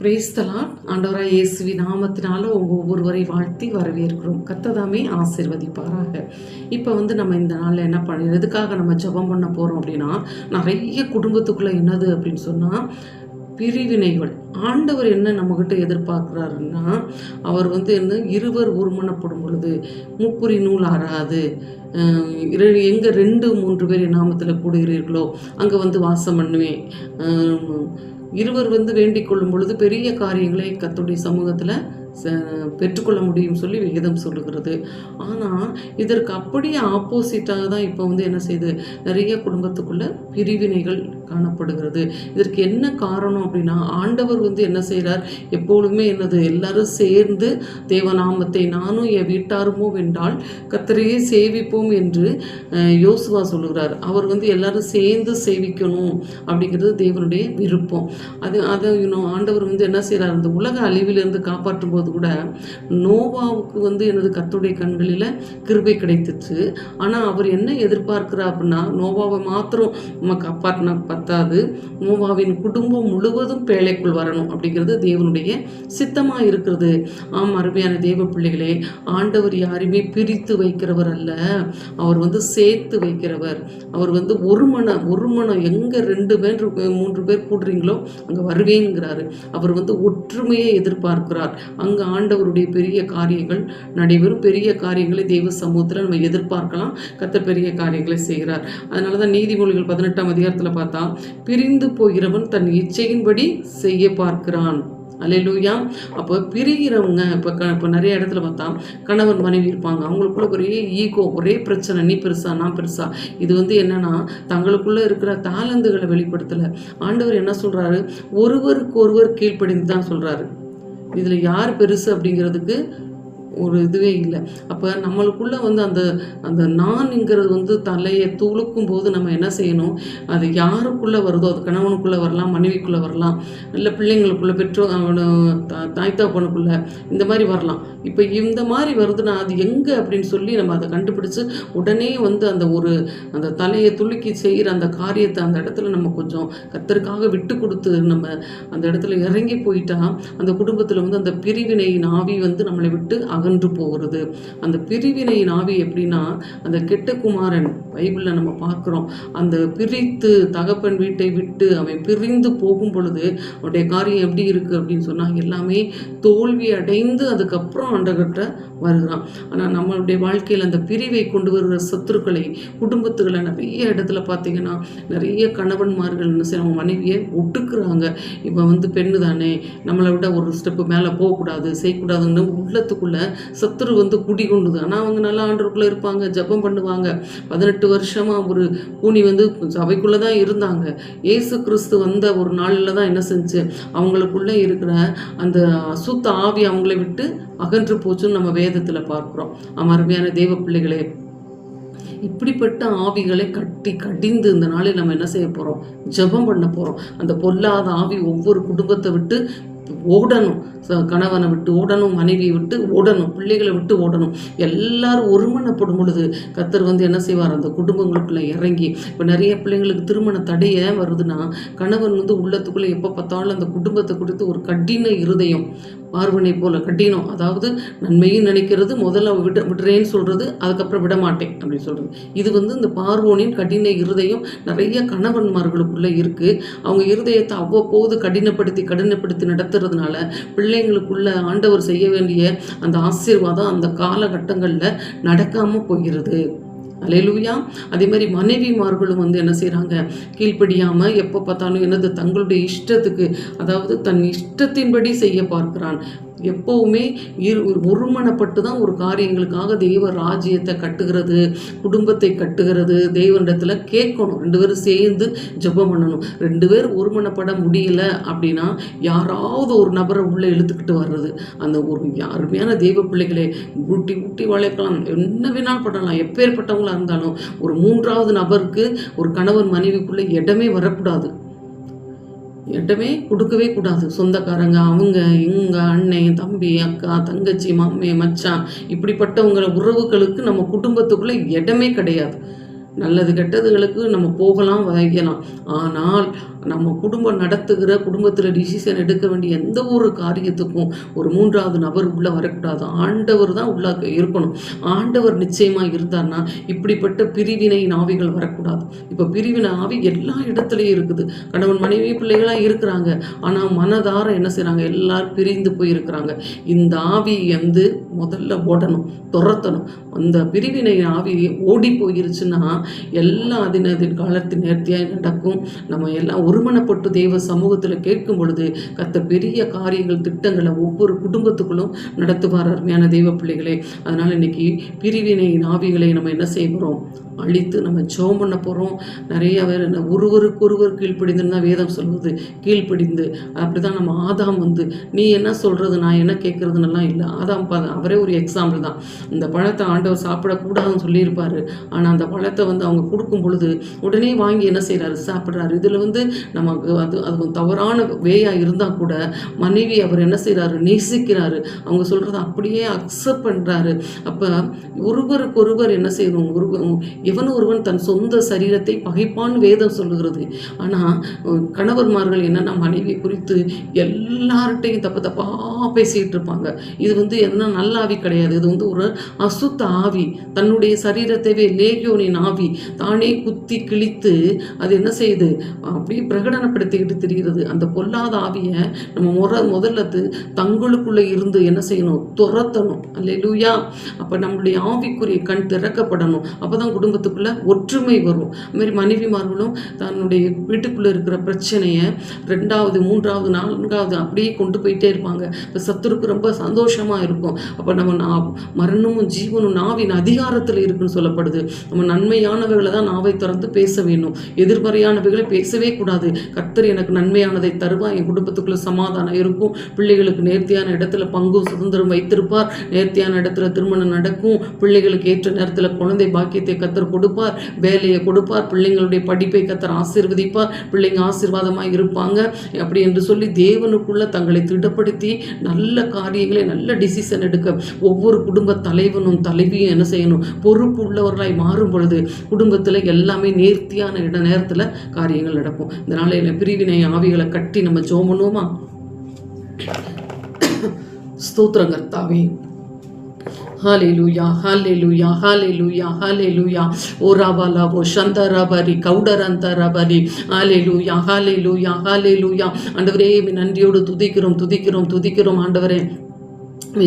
Praise the Lord. ஆண்டவராய் இயேசுவின் நாமத்தினால ஒவ்வொருவரை வாழ்த்தி வரவேற்கிறோம். கர்த்தர் ஆசீர்வதிப்பாராக. இப்போ நம்ம இந்த நாளில் என்ன பண்ண எதுக்காக நம்ம ஜெபம் பண்ண போகிறோம் அப்படின்னா, நிறைய குடும்பத்துக்குள்ளே என்னது அப்படின்னு சொன்னால் பிரிவினைகள். ஆண்டவர் என்ன நம்மகிட்ட எதிர்பார்க்குறாருன்னா, அவர் என்ன இருவர் ஒருமனப்படும் பொழுது முப்புரி நூல் ஆறாது, எங்கே 2-3 பேர் என் நாமத்தில் கூடுகிறீர்களோ அங்கே வாசம் பண்ணுவேன். இருவர் வேண்டிக் கொள்ளும் பொழுது பெரிய காரியங்களை கர்த்தருடைய சமூகத்தில் பெற்றுக்கொள்ள முடியும் சொல்லி வேதம் சொல்லுகிறது. ஆனால் இதற்கு அப்படியே ஆப்போசிட்டாக தான் இப்போ என்ன செய்யுது, நிறைய குடும்பத்துக்குள்ள பிரிவினைகள் காணப்படுகிறது. இதற்கு என்ன காரணம் அப்படின்னா, ஆண்டவர் என்ன செய்கிறார், எப்பொழுதுமே எல்லாரும் சேர்ந்து தேவநாமத்தை நானும் என் வீட்டாருமோ வென்றால் கர்த்தரையே சேவிப்போம் என்று யோசுவா சொல்லுகிறார். அவர் எல்லாரும் சேர்ந்து சேவிக்கணும் அப்படிங்கிறது தேவனுடைய விருப்பம். அதை ஆண்டவர் என்ன செய்கிறார், அந்த உலக அழிவிலிருந்து காப்பாற்றும் போது கூட நோவாவுக்கு எனது கர்த்தருடைய கண்களில் கிருபை கிடைத்துச்சு. ஆனால் அவர் என்ன எதிர்பார்க்கிறார் அப்படின்னா, நோவாவை மாத்திரம் நம்ம காப்பாற்றினா பத்தாது, நோவாவின் குடும்பம் முழுவதும் பேழைக்குள் வரணும் அப்படிங்கிறது தேவனுடைய சித்தமாக இருக்கிறது. அருமையான தேவ பிள்ளைகளே, ஆண்டவர் யாரையுமே பிரித்து வைக்கிறவர் அல்ல, அவர் சேர்த்து வைக்கிறவர். அவர் ஒரு மனம் எங்கே 2 பேர் 3 பேர் கூடுறீங்களோ அங்கே வருவேங்கிறாரு. அவர் ஒற்றுமையை எதிர்பார்க்கிறார். அங்கே ஆண்டவருடைய பெரிய காரியங்கள் நடைபெறும். பெரிய காரியங்களை தெய்வ சமூகத்தில் நம்ம எதிர்பார்க்கலாம். கர்த்தர் பெரிய காரியங்களை செய்கிறார். அதனால தான் நீதிமொழிகள் 18ஆம் அதிகாரத்தில் பார்த்தா, பிரிந்து போகிறவன் தன் இச்சையின்படி செய்ய பார்க்கிறான். அல்லேலூயா. அப்போ பிரிகிறவங்க இப்போ நிறைய இடத்துல பார்த்தா கணவன் மனைவி இருப்பாங்க, அவங்களுக்குள்ள ஒரே ஈகோ, ஒரே பிரச்சனை, நீ பெருசா நான் பெருசா. இது என்னன்னா தங்களுக்குள்ள இருக்கிற தாளந்துகளை வெளிப்படுத்தலை. ஆண்டவர் என்ன சொல்றாரு, ஒருவருக்கு ஒருவர் கீழ்ப்படிந்து தான் சொல்றாரு. இதில் யார் பெருசு அப்படிங்கிறதுக்கு ஒரு இதுவே இல்லை. அப்போ நம்மளுக்குள்ளே அந்த அந்த நான்ங்கிறது தலையை துளுக்கும் போது நம்ம என்ன செய்யணும், அது யாருக்குள்ளே வருதோ, அது கணவனுக்குள்ளே வரலாம், மனைவிக்குள்ளே வரலாம், இல்லை பிள்ளைங்களுக்குள்ளே, தாய் தகப்பனுக்குள்ளே, இந்த மாதிரி வரலாம். இப்போ இந்த மாதிரி வருதுன்னா அது எங்கே அப்படின்னு சொல்லி நம்ம அதை கண்டுபிடிச்சு உடனே அந்த தலையை துளுக்கி செய்கிற அந்த காரியத்தை அந்த இடத்துல நம்ம கொஞ்சம் கர்த்தருக்காக விட்டு கொடுத்து நம்ம அந்த இடத்துல இறங்கி போயிட்டா, அந்த குடும்பத்தில் அந்த பிரிவினையின் ஆவி நம்மளை விட்டு அகன்று போகிறது. அந்த பிரிவினையின் ஆவி எப்படின்னா, அந்த கெட்ட குமாரன் பைபிளில் நம்ம பார்க்குறோம், அந்த பிரித்து தகப்பன் வீட்டை விட்டு அவன் பிரிந்து போகும் பொழுது அவனுடைய காரியம் எப்படி இருக்குது அப்படின்னு சொன்னால், எல்லாமே தோல்வி அடைந்து அதுக்கப்புறம் ஆண்டவர்கிட்ட வருகிறான். ஆனால் நம்மளுடைய வாழ்க்கையில் அந்த பிரிவை கொண்டு வருகிற சத்துருக்களை குடும்பத்துகளை நிறைய இடத்துல பார்த்தீங்கன்னா, நிறைய கணவன்மார்கள் என்ன செய்ய அவங்க மனைவியை ஒட்டுக்குறாங்க. இப்போ பெண்ணு தானே, நம்மளை விட ஒரு ஸ்டெப்பு மேலே போகக்கூடாது, செய்யக்கூடாதுன்னு உள்ளத்துக்குள்ளே சத்துரு குடிகொண்டுது. ஆனால் அவங்க நல்லா ஆண்டவருக்குள்ளே இருப்பாங்க, ஜெபம் பண்ணுவாங்க. 18 வருஷமாக ஒரு கூனி சபைக்குள்ளே தான் இருந்தாங்க. இயேசு கிறிஸ்து வந்த ஒரு நாளில் தான் என்ன செஞ்சு அவங்களுக்குள்ளே இருக்கிற அந்த அசுத்த ஆவி அவங்களை விட்டு அகன்று போச்சுன்னு நம்ம வேதத்தில் பார்க்குறோம். அருமையான தேவ பிள்ளைகளே, இப்படிப்பட்ட ஆவிகளை கடிந்து இந்த நாளில் நம்ம என்ன செய்ய போகிறோம், ஜெபம் பண்ண போகிறோம். அந்த பொல்லாத ஆவி ஒவ்வொரு குடும்பத்தை விட்டு ஓடணும். கணவனை விட்டு ஓடணும், மனைவியை விட்டு ஓடணும், பிள்ளைகளை விட்டு ஓடணும். எல்லாரும் ஒருமனப்படும் பொழுது கர்த்தர் என்ன செய்வார், அந்த குடும்பங்களுக்குள்ளே இறங்கி. இப்போ நிறைய பிள்ளைங்களுக்கு திருமண தடைய வருதுன்னா, கணவன் உள்ளத்துக்குள்ளே எப்போ பார்த்தாலும் அந்த குடும்பத்தை குறித்து ஒரு கடின இருதயம், பார்வனை போல கடினம். அதாவது நன்மையும் நினைக்கிறது, முதல்ல விடுறேன்னு சொல்கிறது, அதுக்கப்புறம் விட மாட்டேன் அப்படின்னு சொல்கிறது. இது இந்த பார்வோனின் கடின இருதயம் நிறைய கணவன்மார்களுக்குள்ளே இருக்குது. அவங்க இருதயத்தை அவ்வப்போது கடினப்படுத்தி நடத்துறதுனால பிள்ளைங்களுக்குள்ள ஆண்டவர் செய்ய வேண்டிய அந்த ஆசீர்வாதம் அந்த காலகட்டங்களில் நடக்காமல் போகிறது. அல்லேலூயா. அதே மாதிரி மனைவிமார்களும் என்ன செய்கிறாங்க, கீழ்ப்படியாமல் எப்போ பார்த்தாலும் தங்களுடைய இஷ்டத்துக்கு, அதாவது தன் இஷ்டத்தின்படி செய்ய பார்க்கிறான். எப்போவுமே ஒருமனப்பட்டு தான் ஒரு காரியங்களுக்காக தெய்வ ராஜ்யத்தை கட்டுகிறது, குடும்பத்தை கட்டுகிறது. தெய்வனிடத்தில் கேட்கணும், 2 பேரும் சேர்ந்து ஜெபம் பண்ணணும். 2 பேர் ஒருமனப்பட முடியல அப்படின்னா யாராவது ஒரு நபரை உள்ளே இழுத்துக்கிட்டு வர்றது. அந்த ஒரு அருமையான தெய்வ பிள்ளைகளே, ஊட்டி வளைக்கலாம், என்ன வேணாலும் பண்ணலாம். எப்பேற்பட்டவங்களாக இருந்தாலும் ஒரு 3வது நபருக்கு ஒரு கணவன் மனைவிக்குள்ளே இடமே வரக்கூடாது, இடமே கொடுக்கவே கூடாது. சொந்தக்காரங்க, அவங்க இவங்க, அண்ணன் தம்பி அக்கா தங்கச்சி மாமே மச்சான், இப்படிப்பட்டவங்க உறவுகளுக்கு நம்ம குடும்பத்துக்குள்ளே இடமே கிடையாது. நல்லது கெட்டதுகளுக்கு நம்ம போகலாம் வைக்கலாம். ஆனால் நம்ம குடும்பம் நடத்துகிற குடும்பத்தில் டிசிஷன் எடுக்க வேண்டிய எந்த ஒரு காரியத்துக்கும் ஒரு 3வது நபர் உள்ளே வரக்கூடாது. ஆண்டவர் தான் உள்ள இருக்கணும். ஆண்டவர் நிச்சயமாக இருந்தார்னா இப்படிப்பட்ட பிரிவினை ஆவிகள் வரக்கூடாது. இப்போ பிரிவினை ஆவி எல்லா இடத்துலையும் இருக்குது. கணவன் மனைவி பிள்ளைகளாக இருக்கிறாங்க, ஆனால் மனதார என்ன செய்கிறாங்க, எல்லாரும் பிரிந்து போயிருக்கிறாங்க. இந்த ஆவி வந்து முதல்ல ஓடணும், துரத்தணும். அந்த பிரிவினை ஆவி ஓடி போயிருச்சுன்னா எல்லாம் அதின் காலத்தின் நேர்த்தியாக நடக்கும். நம்ம எல்லாம் ஒருமனப்பட்டு தேவ சமூகத்தில் கேட்கும் பொழுது கர்த்தர் பெரிய காரியங்கள் திட்டங்களை ஒவ்வொரு குடும்பத்துக்குள்ளும் நடத்துவார். அருமையான தெய்வ பிள்ளைகளே, அதனால் இன்னைக்கு பிரிவினை ஆவிகளை நம்ம என்ன செய்கிறோம், அழித்து நம்ம ஜெபம் பண்ண போகிறோம். நிறைய பேர் ஒருவருக்கொருவர் கீழ்ப்படிந்துன்னு தான் வேதம் சொல்வது. கீழ்ப்படிந்து அப்படி தான் நம்ம ஆதாம் வந்து நீ என்ன சொல்கிறது நான் என்ன கேட்குறதுன்னெல்லாம் இல்லை. ஆதாம் அவரே ஒரு எக்ஸாம்பிள் தான். இந்த பழத்தை ஆண்டவர் சாப்பிடக்கூடாதுன்னு சொல்லியிருப்பார். ஆனால் அந்த பழத்தை வந்து அவங்க கொடுக்கும் பொழுது உடனே வாங்கி என்ன செய்கிறாரு, சாப்பிட்றாரு. இதில் வந்து நமக்கு அது தவறான வேயாக இருந்தால் கூட மனைவி அவர் என்ன செய்கிறாரு, நேசிக்கிறாரு. அவங்க சொல்கிறத அப்படியே அக்செப்ட் பண்ணுறாரு. அப்போ ஒருவருக்கொருவர் என்ன செய்யணும், எவன் ஒருவன் தன் சொந்த சரீரத்தை பகைப்பான்னு வேதம் சொல்லுகிறது. ஆனால் கணவன்மார்கள் என்னென்னா மனைவி குறித்து எல்லார்ட்டையும் தப்பாக பேசிகிட்டு இருப்பாங்க. இது வந்து என்ன நல்ல ஆவி கிடையாது. இது வந்து ஒரு அசுத்த ஆவி. தன்னுடைய சரீரத்தைவே லேகியோனின் ஆவி தானே குத்தி கிழித்து அது என்ன செய்யுது, அப்படியே பிரகடனப்படுத்திக்கிட்டு தெரிகிறது. அந்த பொல்லாத ஆவியை நம்ம முதல்ல தங்களுக்குள்ளே இருந்து என்ன செய்யணும், துரத்தணும். அல்லேலூயா. அப்போ நம்மளுடைய ஆவிக்குரிய கண் திறக்கப்படணும். அப்போ தான் குடும்பத்துக்குள்ளே ஒற்றுமை வரும். அதுமாதிரி மனைவிமார்களும் தன்னுடைய வீட்டுக்குள்ளே இருக்கிற பிரச்சனையை 2வது 3வது 4வது அப்படியே கொண்டு போயிட்டே இருப்பாங்க. இப்போ சத்துருக்கு ரொம்ப சந்தோஷமாக இருக்கும். அப்போ நம்ம மரணமும் ஜீவனும் நாவின் அதிகாரத்தில் இருக்குன்னு சொல்லப்படுது. நம்ம நன்மையானவைகளை தான் நாவை திறந்து பேச வேணும், எதிர்மறையானவைகளை பேசவே கூடாது. கர்த்தர் எனக்கு நன்மையானதை தருவார், என் குடும்பத்துக்குள்ளே சமாதானம் இருக்கும், பிள்ளைகளுக்கு நேர்த்தியான இடத்துல பங்கும் சுதந்திரம் வைத்திருப்பார், நேர்த்தியான இடத்துல திருமணம் நடக்கும், பிள்ளைகளுக்கு ஏற்ற நேரத்தில் குழந்தை பாக்கியத்தை கர்த்தர் கொடுப்பார், வேலையை கொடுப்பார், பிள்ளைங்களுடைய படிப்பை கர்த்தர் ஆசீர்வதிப்பார், பிள்ளைங்க ஆசீர்வாதமாக இருப்பாங்க அப்படி என்று சொல்லி தேவனுக்குள்ள தங்களை திடப்படுத்தி நல்ல காரியங்களை நல்ல டிசிஷன் எடுக்க ஒவ்வொரு குடும்ப தலைவனும் தலைவியும் என்ன செய்யணும், பொறுப்பு உள்ளவர்களாய் மாறும் பொழுது குடும்பத்தில் எல்லாமே நேர்த்தியான நேரத்தில் காரியங்கள் நடக்கும். இதனால பிரிவினை ஆவிகளை கட்டி நம்ம ஜெபம் பண்ணுவோமா? ஸ்தோத்திரம் கர்த்தாவே. ஹalleluya hallelujah hallelujah hallelujah ஓராபாலா ஓ சந்தரபரி கௌடரந்தரபரி ஹalleluya hallelujah hallelujah. ஆண்டவரே நன்றியோடு துதிக்கிறோம் துதிக்கிறோம் துதிக்கிறோம். ஆண்டவரே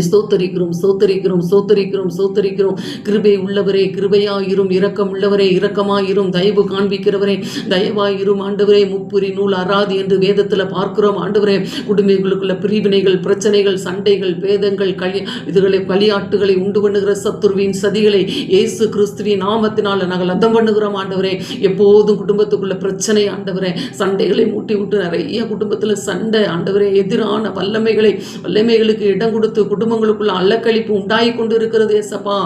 ஸ்தோத்தரிக்கிறோம் ஸ்தோத்தரிக்கிறோம் ஸ்தோத்தரிக்கிறோம் ஸ்தோத்தரிக்கிறோம். கிருபை உள்ளவரே கிருபையாயிரும், இரக்கம் உள்ளவரே இரக்கமாயிரும், தயவு காண்பிக்கிறவரே தயவாயிரும். ஆண்டவரே முப்புரி நூல் அறாது என்று வேதத்தில் பார்க்கிறோம். ஆண்டவரே குடும்பங்களுக்குள்ள பிரிவினைகள், பிரச்சனைகள், சண்டைகள், வேதங்கள், இதுகளை பலியாட்டுகளை உண்டு பண்ணுகிற சத்துருவின் சதிகளை இயேசு கிறிஸ்துவின் நாமத்தினால் நாங்கள் அந்தம் பண்ணுகிறோம். ஆண்டவரே எப்போதும் குடும்பத்துக்குள்ள பிரச்சனை, ஆண்டவரே சண்டைகளை மூட்டி விட்டு நிறைய குடும்பத்தில் சண்டை, ஆண்டவரே எதிரான வல்லமைகளுக்கு இடம் கொடுத்து குடும்பங்களுக்குள்ள அல்லக்களிப்பு உண்டாகி கொண்டு இருக்கிறது. ஏசப்பா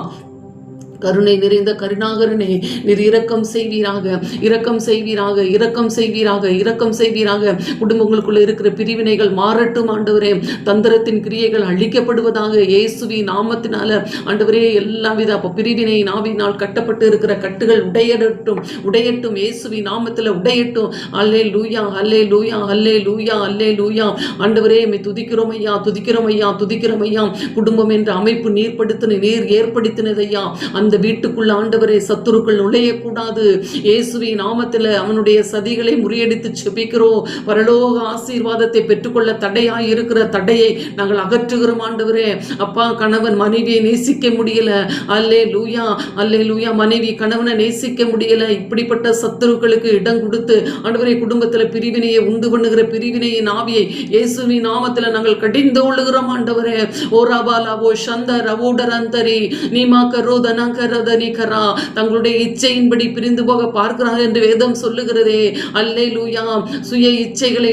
கருணை நிறைந்த கருணாகரனே, நீர் இரக்கம் செய்வீராக, இரக்கம் செய்வீராக, இரக்கம் செய்வீராக, இரக்கம் செய்வீராக. குடும்பங்களுக்குள்ள இருக்கிற பிரிவினைகள் மாறட்டும் ஆண்டவரே. தந்திரத்தின் கிரியைகள் அழிக்கப்படுவதாக இயேசுவின் நாமத்தினால. ஆண்டவரே எல்லா வித பிரிவினை நாவினால் கட்டப்பட்டு இருக்கிற கட்டுகள் உடையட்டும், உடையட்டும் இயேசுவின் நாமத்தில் உடையட்டும். அல்லேலூயா அல்லேலூயா அல்லேலூயா அல்லேலூயா. ஆண்டவரே துதிக்கிறோம் ஐயா, துதிக்கிறோம் ஐயா, துதிக்கிறோம் ஐயா. குடும்பம் என்ற அமைப்பு நீர் ஏற்படுத்தினதையா. அந்த வீட்டுக்குள்ள ஆண்டவரே சத்துருக்கள் நுழையக்கூடாது. இயேசுவின் நாமத்தில் அவனுடைய சதிகளை முறியடித்து செபிக்கிறோம். பரலோக ஆசீர்வாதத்தை பெற்றுக்கொள்ள தடையாய் இருக்கிற தடையை நாங்கள் அகற்றுகிறோம் ஆண்டவரே. அப்பா கணவன் மனைவியை நேசிக்க முடியல, அல்லேலூயா அல்லேலூயா. மனைவி கணவனை நேசிக்க முடியல. இப்படிப்பட்ட சத்துருக்களுக்கு இடம் கொடுத்து ஆண்டவரே குடும்பத்தில் பிரிவினையை உண்டு பண்ணுகிற பிரிவினையின் ஆவியை இயேசுவின் நாமத்தில் நாங்கள் கடிந்து கொள்ளுகிறோம் ஆண்டவரே. ஓ ரபாலாவோ சந்த ரவோடரந்தரி நீமா கரோதனா கரதனிகரா. தங்களுடைய இச்சையின்படி பிரிந்து போக பார்க்கிறார்கள் என்று வேதம் சொல்லுகிறதே. அல்லேலூயா. சுய இச்சைகளை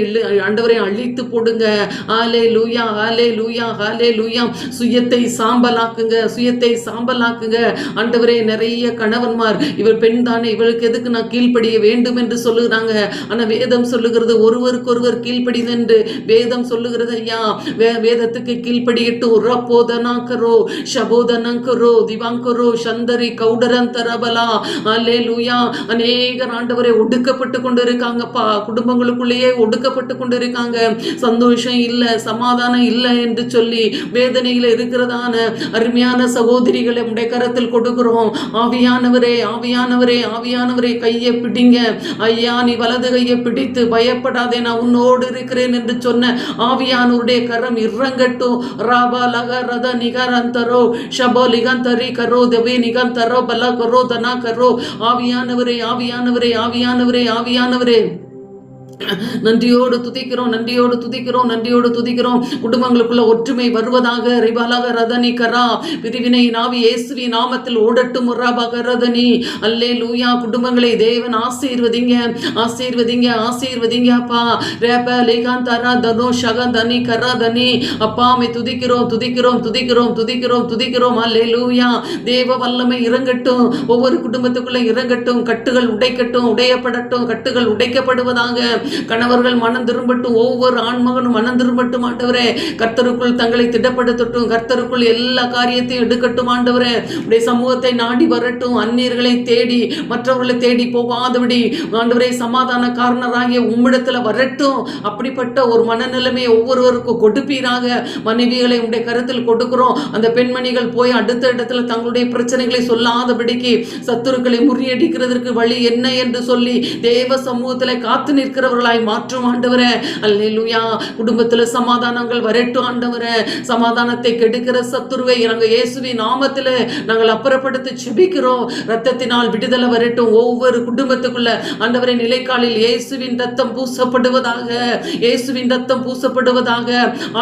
ஆண்டவரை அழித்து போடுங்க. அல்லேலூயா அல்லேலூயா அல்லேலூயா. சுயத்தை சாம்பலாக்குங்க, சுயத்தை சாம்பலாக்குங்க ஆண்டவரே. நிறைய கணவன்மார் இவர் பெண் தானே, இவளுக்கு எதுக்கு நான் கீழ்ப்படிய வேண்டும் என்று சொல்லுகிறாங்க. ஆனா வேதம் சொல்லுகிறது ஒருவருக்கொருவர் கீழ்ப்படிது என்று வேதம் சொல்லுகிறது ஐயா. வேதத்துக்கு கீழ்ப்படியிட்டு உரப்போதனாக்கரோ ஷபோதனங்கரோ திவாங்கரோ சந்தரி கௌடரந்தரபலா. அல்லேலூயா. அநேகர் ஆண்டவரே ஒடுக்கப்பட்டு கொண்டு இருக்காங்கப்பா. குடும்பங்களுக்குள்ளேயே ஒடுக்கப்பட்டு கொண்டு இருக்காங்க. சந்தோஷம் இல்லை, சமாதானம் இல்லை என்று சொல்லி வேதனையில் இருக்கிறதான அருமையான சகோதரிகளை உடைய கரத்தில் கொடுக்கிறோம். ஆவியானவரே, ஆவியானவரே, ஆவியானவரே, கையை பிடிங்க ஐயா. நீ வலது கையை பிடித்து பயப்படாதே, நான் உன்னோடு இருக்கிறேன் என்று சொன்ன ஆவியானவருடைய கரம் இறங்கட்டும். ராபா லக ரத நிகரந்தரோ ஷபோ லிகந்தரி கரோ தேவி நிகந்தரோ பல கரோ தனா கரோ. ஆவியானவரே, ஆவியானவரே, ஆவியானவரே, ஆவியானவரே, நன்றியோடு துதிக்கிறோம், நன்றியோடு துதிக்கிறோம், நன்றியோடு துதிக்கிறோம். குடும்பங்களுக்குள்ள ஒற்றுமை வருவதாக. ரிபாலக ரதனி கரா. பிரிவினை நாவி இயேசுவி நாமத்தில் ஓடட்டும். முராபக ரதனி. அல்லேலூயா. குடும்பங்களை தேவன் ஆசீர்வதிங்க, ஆசீர்வதிங்க, ஆசீர்வதிங்க அப்பா. ரேப லேகாந்தரா தனோ ஷகதனி கராதனி. அப்பாமை துதிக்கிறோம், துதிக்கிறோம், துதிக்கிறோம், துதிக்கிறோம், துதிக்கிறோம். அல்லேலூயா. தேவ வல்லமை இறங்கட்டும், ஒவ்வொரு குடும்பத்துக்குள்ள இறங்கட்டும். கட்டுகள் உடைக்கட்டும், உடையப்படட்டும், கட்டுகள் உடைக்கப்படுவதாக. கணவர்கள் மனம் திரும்பட்டும், ஒவ்வொரு ஆண்மகனும் மனம் திரும்பட்டும் ஆண்டவரே. கர்த்தருக்குள் தங்களை திடப்படுத்தட்டும், கர்த்தருக்குள் எல்லா காரியத்தையும் எடுக்கட்டும் ஆண்டவரே. உடைய சமூகத்தை நாடி வரட்டும், அந்நியர்களை தேடி மற்றவர்களை தேடி போகாதபடி ஆண்டவரே சமாதான காரணராகிய உம்மிடத்துல வரட்டும். அப்படிப்பட்ட ஒரு மனநிலைமையை ஒவ்வொருவருக்கும் கொடுப்பீராக. மனைவிகளை உடைய கருத்தில் கொடுக்கிறோம். அந்த பெண்மணிகள் போய் அடுத்த இடத்துல தங்களுடைய பிரச்சனைகளை சொல்லாதபடிக்கு சத்துருக்களை முறியடிக்கிறதற்கு வழி என்ன என்று சொல்லி தேவ சமூகத்தில் காத்து நிற்கிறவர்களாய் மாற்றும் ஆண்டவரே. அல்லேலூயா. குடும்பத்தில் சமாதானங்கள் வரட்டும் ஆண்டவரே. சமாதானத்தை கெடுக்கிற சத்துருவை நாங்கள் இயேசுவின் நாமத்தில் நாங்கள் அப்புறப்படுத்தி செபிக்கிறோம். ரத்தத்தினால் விடுதலை வரட்டும் ஒவ்வொரு குடும்பத்துக்குள்ள ஆண்டவரே. நிலைக்காலில் இயேசுவின் ரத்தம் பூசப்படுவதாக, இயேசுவின் ரத்தம் பூசப்படுவதாக.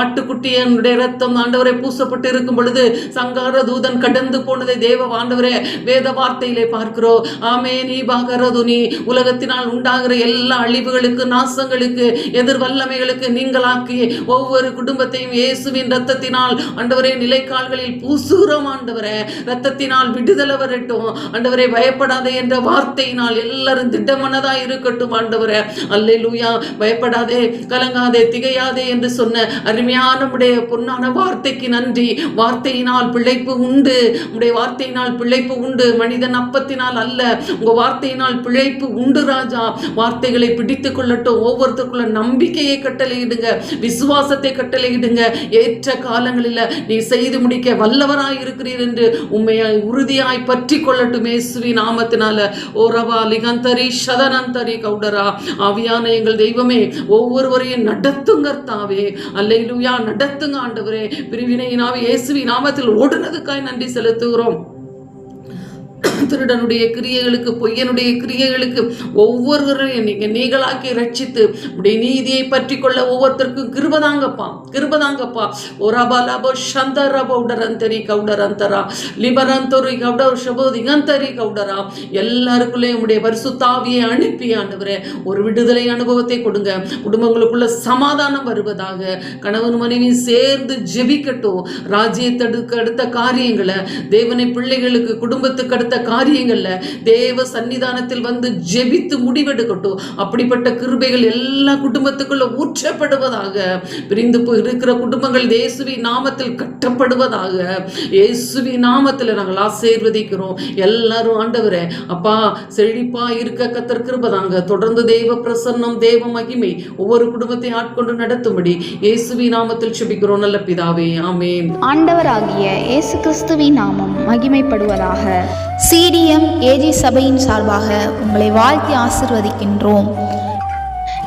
ஆட்டுக்குட்டியனுடைய ரத்தம் ஆண்டவரை பூசப்பட்டு இருக்கும் பொழுது சங்கார தூதன் கடந்து போனதை தேவ ஆண்டவரே வேத வார்த்தையிலே பார்க்கிறோம். ஆமே. நீ பாகரதுனி. உலகத்தினால் உண்டாகிற எல்லா அழிவுகளுக்கு, நாசங்களுக்கு, எதிர் வல்லமைகளுக்கு நீங்களாக்கி ஒவ்வொரு குடும்பத்தையும் இயேசுவின் ரத்தத்தினால் ஆண்டவரே நிலைக்கால்களில் பூசுகிறோம் ஆண்டவரே. ரத்தத்தினால் விடுதலை வரட்டும் ஆண்டவரே. பயப்படாதே என்ற வார்த்தையினால் எல்லாரும் திட்டமனதாய் இருக்கட்டும் ஆண்டவரே. அல்லேலூயா. பயப்படாதே, கலங்காதே, திகையாதே என்று சொன்ன அருமையான உடைய பொன்னான வார்த்தைக்கு நன்றி. வார்த்தையினால் பிழைப்பு உண்டு, உடைய வார்த்தையினால் பிழைப்பு உண்டு. மனிதன் அப்பத்தினால் அல்ல, உங்க வார்த்தையினால் பிழைப்பு உண்டு ராஜா. வார்த்தைகளை பிடித்துக் கொள்ளட்டும். ஒவ்வொருத்தருக்குள்ள நம்பிக்கையை கட்டளையிடுங்க, விசுவாசத்தை கட்டளையிடுங்க. ஏற்ற காலங்களில் நீ செய்து முடிக்க வல்லவராய் இருக்கிறீர் என்று உண்மையாய் உறுதியாய் பற்றி கொள்ளட்டும் இயேசுவி நாமத்தினால. ஓரவா லிகந்தரி சதனந்தரி கௌடரா. ஆவியான எங்கள் தெய்வமே ஒவ்வொருவரையும் நடத்துங்கர்த்தாவே. அல்லேலூயா. நடத்துங்க ஆண்டவரே. பிரிவினையினாவே இயேசுவி நாமத்தில் ஓடுனதுக்காய் நன்றி செலுத்துகிறோம். திருடனுடைய கிரியைகளுக்கு, பொய்யனுடைய கிரியைகளுக்கு ஒவ்வொருவரையும் நீங்க நீங்களாக்கி ரட்சித்து உடைய நீதியை பற்றி கொள்ள ஒவ்வொருத்தருக்கும் கிருபதாங்கப்பா, கிருபதாங்கப்பா. ஒராபாலாபோ சந்தரபௌடரந்தரி கௌடரந்தரா லிபரந்தொரு கௌடர் ஷபோதிகந்தரி கௌடரா. எல்லாருக்குள்ளேயும் உடைய பரிசுத்தாவியை அனுப்பி ஆண்டவரே ஒரு விடுதலை அனுபவத்தை கொடுங்க. குடும்பங்களுக்குள்ள சமாதானம் வருவதாக. கணவன் மனைவி சேர்ந்து ஜெபிக்கட்டும். ராஜ்யத்தடுக்க அடுத்த காரியங்களை, தேவனை பிள்ளைகளுக்கு, குடும்பத்துக்கு அடுத்த காரியங்கள்ல தேவ சன்னிதானத்தில் வந்து ஜெபித்து முடிவெடுக்கட்டும். அப்படிப்பட்ட கிருபைகள் எல்லா குடும்பத்துக்குள்ள ஊற்றப்படுவதாக. பிரிந்து போய் இருக்கிற குடும்பங்கள் இயேசுவி நாமத்தில் கட்டப்படுவதாக. இயேசுவி நாமத்தில் நாங்கள் ஆசீர்வதிக்கிறோம். எல்லாரும் ஆண்டவரே அப்பா செழிப்பா இருக்க கர்த்தர் கிருபைதாங்க. தொடர்ந்து தேவ பிரசன்னம், தேவ மகிமை ஒவ்வொரு குடும்பத்தை ஆட்கொண்டு நடத்தும்படி இயேசுவி நாமத்தில் ஜெபிக்கிறோம் நல்ல பிதாவே. ஆமென். ஆண்டவராகிய இயேசு கிறிஸ்துவின் நாமம் மகிமைப்படுவதாக. CDM AG சபையின் சார்பாக உங்களை வாழ்த்தி ஆசிர்வதிக்கின்றோம்.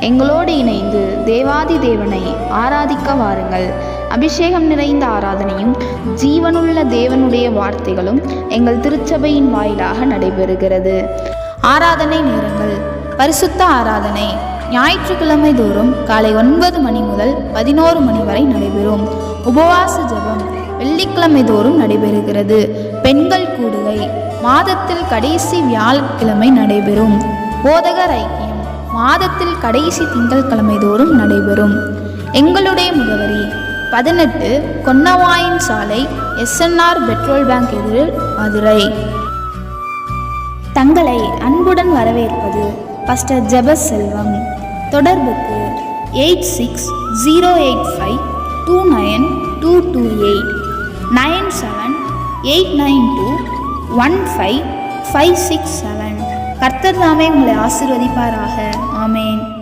எங்களோடு இணைந்து தேவாதி தேவனை ஆராதிக்க வாருங்கள். அபிஷேகம் நிறைந்த ஆராதனையும் ஜீவனுள்ள தேவனுடைய வார்த்தைகளும் எங்கள் திருச்சபையின் வாயிலாக நடைபெறுகிறது. ஆராதனை நேரங்கள்: பரிசுத்த ஆராதனை ஞாயிற்றுக்கிழமை தோறும் காலை 9 மணி முதல் 11 மணி வரை நடைபெறும். உபவாச ஜெபம் வெள்ளிக்கிழமை தோறும் நடைபெறுகிறது. பெண்கள் கூடுகை மாதத்தில் கடைசி வியாழக்கிழமை நடைபெறும். போதகர் ஐக்கியம் மாதத்தில் கடைசி திங்கட்கிழமை தோறும் நடைபெறும். எங்களுடைய முகவரி 18 கொன்னவாயின் சாலை, SNR பெட்ரோல் பேங்க் எதிரில், மதுரை. தங்களை அன்புடன் வரவேற்பது பாஸ்டர் ஜெபஸ் செல்வம். தொடர்புக்கு 8608529228 978922 155667. கர்த்தர் தாமே உங்களை ஆசீர்வதிப்பாராக. ஆமேன்.